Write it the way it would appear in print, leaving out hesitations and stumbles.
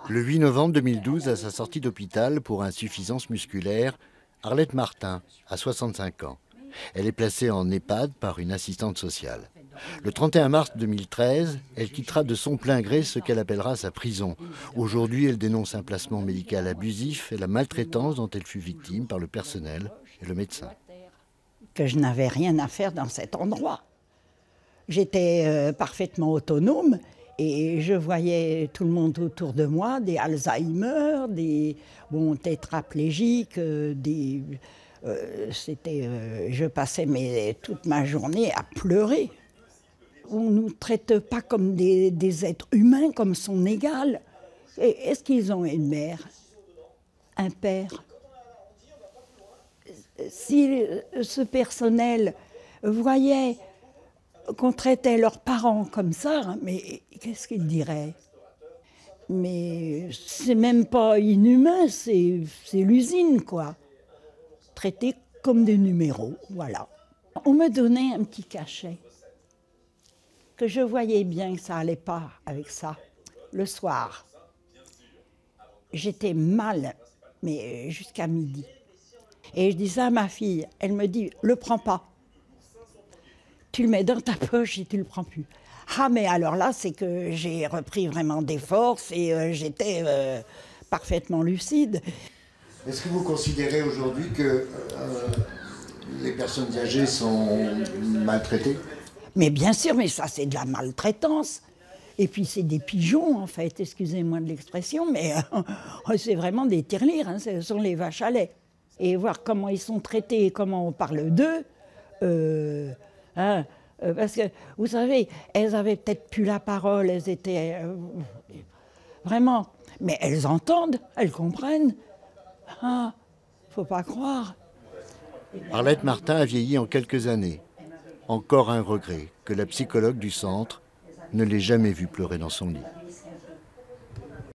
Le 8 novembre 2012, à sa sortie d'hôpital pour insuffisance musculaire, Arlette Martin a 65 ans. Elle est placée en EHPAD par une assistante sociale. Le 31 mars 2013, elle quittera de son plein gré ce qu'elle appellera sa prison. Aujourd'hui, elle dénonce un placement médical abusif et la maltraitance dont elle fut victime par le personnel et le médecin. Que je n'avais rien à faire dans cet endroit. J'étais parfaitement autonome et je voyais tout le monde autour de moi, des Alzheimer, des tétraplégiques, je passais toute ma journée à pleurer. On ne nous traite pas comme des êtres humains, comme son égal. Est-ce qu'ils ont une mère, un père? Si ce personnel voyait qu'on traitait leurs parents comme ça, mais qu'est-ce qu'ils diraient? Mais c'est même pas inhumain, c'est l'usine, quoi. Traités comme des numéros, voilà. On me donnait un petit cachet, que je voyais bien que ça allait pas avec ça. Le soir, j'étais mal, mais jusqu'à midi. Et je disais à ma fille, elle me dit, le prends pas. Tu le mets dans ta poche et tu le prends plus. Ah, mais alors là, c'est que j'ai repris vraiment des forces et j'étais parfaitement lucide. Est-ce que vous considérez aujourd'hui que les personnes âgées sont maltraitées? Mais bien sûr, mais ça, c'est de la maltraitance. Et puis, c'est des pigeons, en fait, excusez-moi de l'expression, mais c'est vraiment des tirelires, hein, ce sont les vaches à lait. Et voir comment ils sont traités et comment on parle d'eux, parce que, vous savez, elles avaient peut-être plus la parole, elles étaient vraiment... Mais elles entendent, elles comprennent. Ah, faut pas croire. Arlette Martin a vieilli en quelques années. Encore un regret que la psychologue du centre ne l'ait jamais vue pleurer dans son lit.